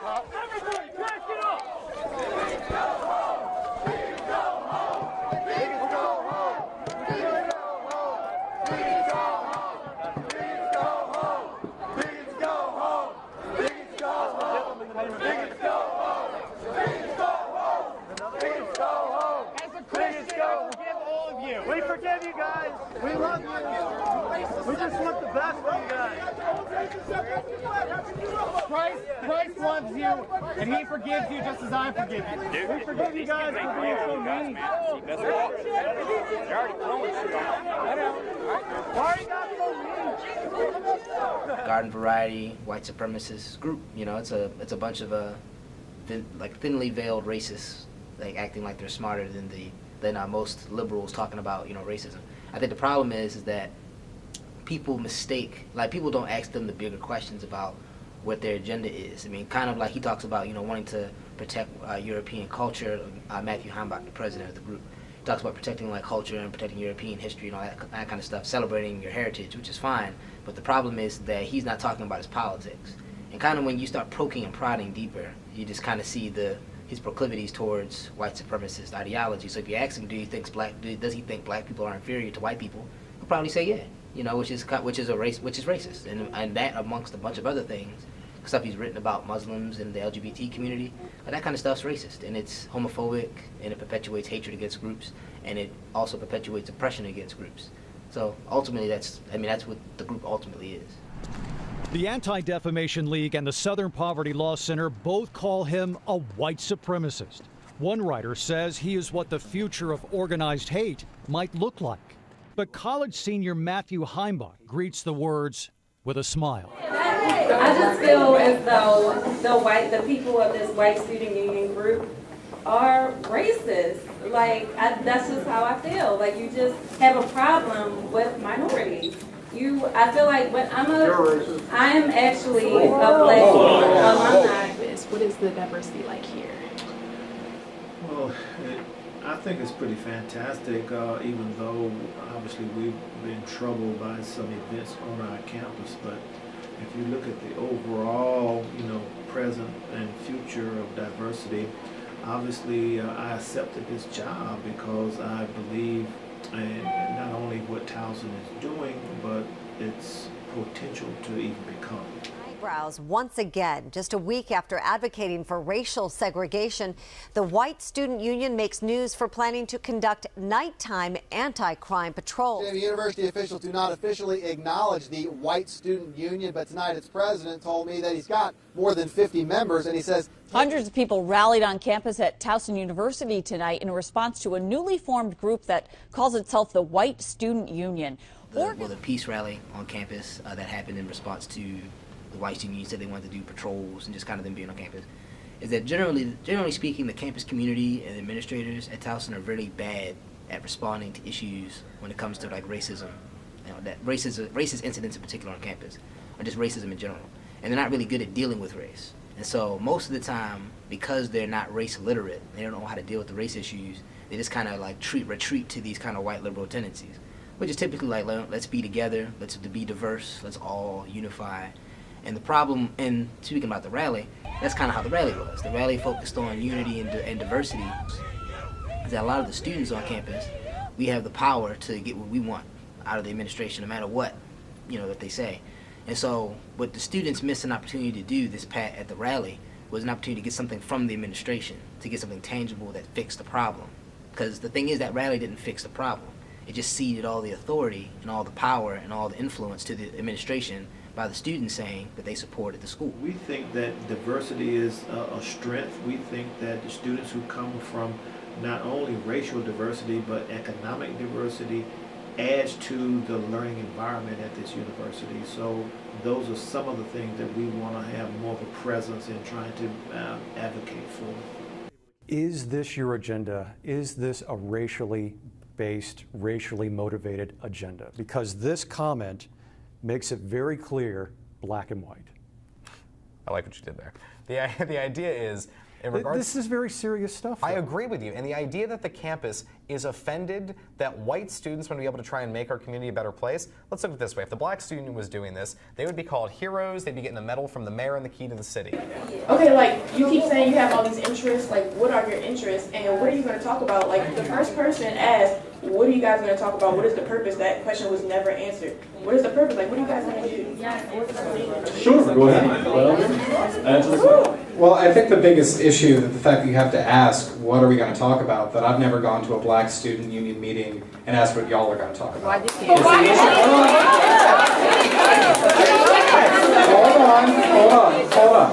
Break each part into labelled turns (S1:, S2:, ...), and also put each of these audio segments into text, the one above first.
S1: Everybody, back it up! We forgive you guys. We love you. We just want the best for you guys. Christ loves you, and he forgives you just as I forgive you. We forgive you guys for being so mean. Why are you guys so mean?
S2: Garden variety, white supremacist group. You know, it's a bunch of thinly veiled racists, like acting like they're smarter than most liberals talking about, you know, racism. I think the problem is that people mistake, like people don't ask them the bigger questions about what their agenda is. I mean, kind of like he talks about, you know, wanting to protect European culture. Matthew Heimbach, the president of the group, talks about protecting like culture and protecting European history and all that kind of stuff, celebrating your heritage, which is fine. But the problem is that he's not talking about his politics. And kind of when you start poking and prodding deeper, you just kind of see his proclivities towards white supremacist ideology. So if you ask him, does he think black people are inferior to white people? He'll probably say yeah, you know, which is racist, and that amongst a bunch of other things, stuff he's written about Muslims and the LGBT community, that kind of stuff's racist, and it's homophobic, and it perpetuates hatred against groups, and it also perpetuates oppression against groups. So ultimately, that's what the group ultimately is.
S3: The Anti-Defamation League and the Southern Poverty Law Center both call him a white supremacist. One writer says he is what the future of organized hate might look like. But college senior Matthew Heimbach greets the words with a smile.
S4: I just feel as though the people of this white student union group are racist. That's just how I feel. Like, you just have a problem with minorities. I feel like I am actually a black alumni.
S5: What is the diversity like here?
S6: Well, I think it's pretty fantastic, even though obviously we've been troubled by some events on our campus. But if you look at the overall, you know, present and future of diversity, obviously I accepted this job because I believe in not only what Towson is doing, but its potential to even become.
S7: Eyebrows once again. Just a week after advocating for racial segregation, the White Student Union makes news for planning to conduct nighttime anti-crime patrols.
S8: Jamie, university officials do not officially acknowledge the White Student Union, but tonight its president told me that he's got more than 50 members, and he says
S9: hundreds of people rallied on campus at Towson University tonight in response to a newly formed group that calls itself the White Student Union.
S2: The peace rally on campus that happened in response to the White Student Union said they wanted to do patrols and just kind of them being on campus, is that generally speaking, the campus community and administrators at Towson are really bad at responding to issues when it comes to like racism, you know, that racist incidents in particular on campus, or just racism in general. And they're not really good at dealing with race. And so most of the time, because they're not race literate, they don't know how to deal with the race issues, they just kind of like retreat to these kind of white liberal tendencies, which is typically like, let's be together, let's be diverse, let's all unify. And the problem, and speaking about the rally, that's kind of how the rally was. The rally focused on unity and diversity. Is that a lot of the students on campus, we have the power to get what we want out of the administration, no matter what, you know, that they say. And so what the students missed an opportunity to do at the rally was an opportunity to get something from the administration, to get something tangible that fixed the problem. Because the thing is, that rally didn't fix the problem. It just ceded all the authority and all the power and all the influence to the administration by the students saying that they supported the school.
S6: We think that diversity is a strength. We think that the students who come from not only racial diversity but economic diversity adds to the learning environment at this university. So those are some of the things that we want to have more of a presence in trying to advocate for.
S3: Is this your agenda? Is this a racially based, racially motivated agenda? Because this comment makes it very clear, black and white.
S10: I like what you did there. The idea is, This is very serious stuff, though.
S11: I agree with you. And the idea that the campus is offended that white students want to be able to try and make our community a better place, let's look at it this way. If the black student was doing this, they would be called heroes, they'd be getting a medal from the mayor and the key to the city.
S12: Okay, like, you keep saying you have all these interests, like, what are your interests, and what are you going to talk about? Like, the first person asked, what are you guys going to talk about? What is the purpose? That question was never answered. What is the purpose? Like, what are you guys going to do?
S13: Sure, go ahead. Well, answer the question. Well, I think the biggest issue, that the fact that you have to ask, what are we going to talk about, that I've never gone to a black student union meeting and asked what y'all are going to talk about. Hold on.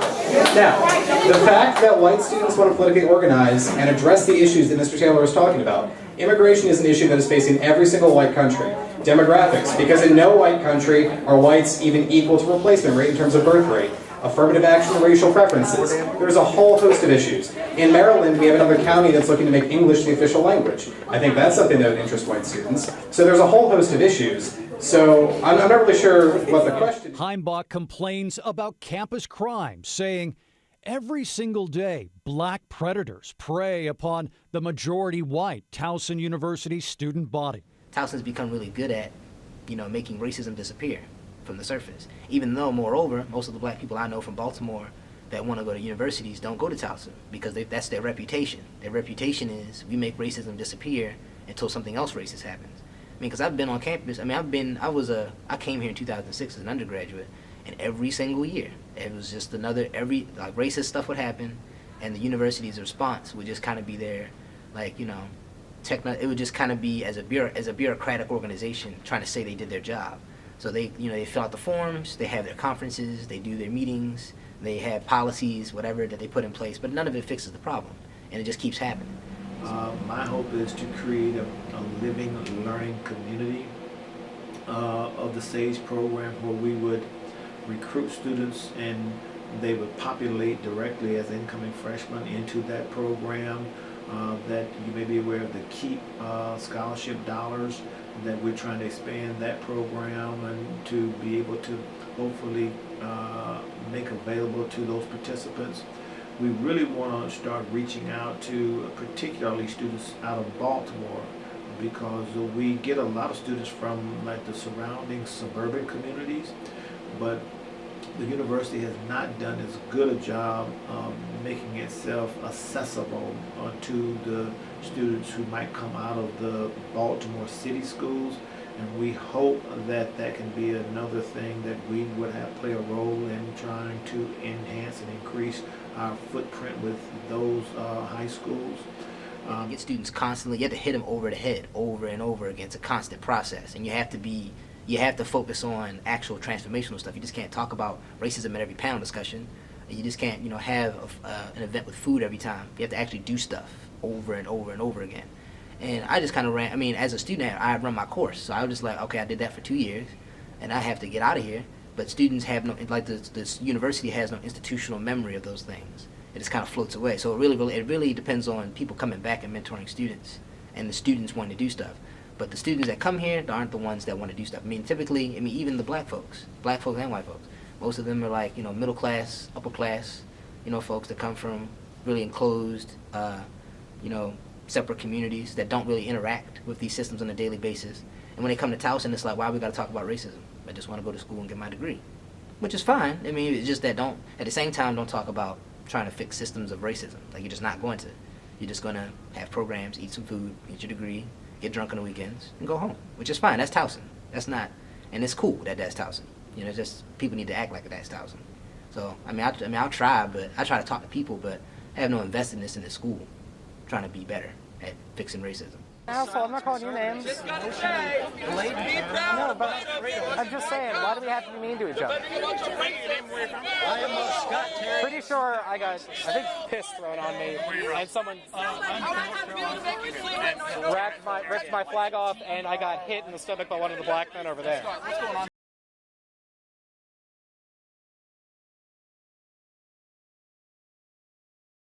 S13: Now, the fact that white students want to politically organize and address the issues that Mr. Taylor was talking about, immigration is an issue that is facing every single white country. Demographics, because in no white country are whites even equal to replacement rate in terms of birth rate. Affirmative action and racial preferences. There's a whole host of issues. In Maryland, we have another county that's looking to make English the official language. I think that's something that would interest white students. So there's a whole host of issues. So I'm not really sure what the question is.
S3: Heimbach complains about campus crime, saying every single day black predators prey upon the majority white Towson University student body.
S2: Towson's become really good at, making racism disappear from the surface. Even though, moreover, most of the black people I know from Baltimore that want to go to universities don't go to Towson because that's their reputation. Their reputation is we make racism disappear until something else racist happens. I mean, because I've been on campus. I mean, I came here in 2006 as an undergraduate, and every single year it was just racist stuff would happen, and the university's response would just kind of be there, it would just kind of be as a bureaucratic organization trying to say they did their job. So they fill out the forms, they have their conferences, they do their meetings, they have policies, whatever that they put in place, but none of it fixes the problem, and it just keeps happening.
S6: My hope is to create a living, learning community of the SAGE program where we would recruit students and they would populate directly as incoming freshmen into that program. That you may be aware of the KEEP scholarship dollars, that we're trying to expand that program and to be able to hopefully make available to those participants. We really want to start reaching out to particularly students out of Baltimore, because we get a lot of students from the surrounding suburban communities, but the university has not done as good a job making itself accessible to the students who might come out of the Baltimore city schools, and we hope that that can be another thing that we would play a role in trying to enhance and increase our footprint with those high schools.
S2: You get students constantly, you have to hit them over the head over and over again. It's a constant process, and you have to focus on actual transformational stuff. You just can't talk about racism at every panel discussion. You just can't, have an event with food every time. You have to actually do stuff over and over and over again. And I just kind of as a student, I run my course. So I was just like, okay, I did that for 2 years, and I have to get out of here. But students have no, this university has no institutional memory of those things. It just kind of floats away. So it really depends on people coming back and mentoring students, and the students wanting to do stuff. But the students that come here aren't the ones that want to do stuff. Typically, even the black folks and white folks, most of them are middle class, upper class, folks that come from really enclosed, separate communities that don't really interact with these systems on a daily basis. And when they come to Towson, it's like, why we got to talk about racism? I just want to go to school and get my degree, which is fine. It's just that at the same time, don't talk about trying to fix systems of racism. You're just not going to. You're just going to have programs, eat some food, get your degree, get drunk on the weekends, and go home, which is fine. That's Towson. That's not, and it's cool that that's Towson. Just people need to act like that's Towson. So, I'll try, but I try to talk to people, but I have no investedness in the school trying to be better at fixing racism.
S14: Asshole, I'm not calling you names. No, but I'm just saying, why do we have to be mean to each other? Pretty sure I got, piss thrown on me, and someone ripped my flag off, and I got hit in the stomach by one of the black men over there.
S15: What's going on?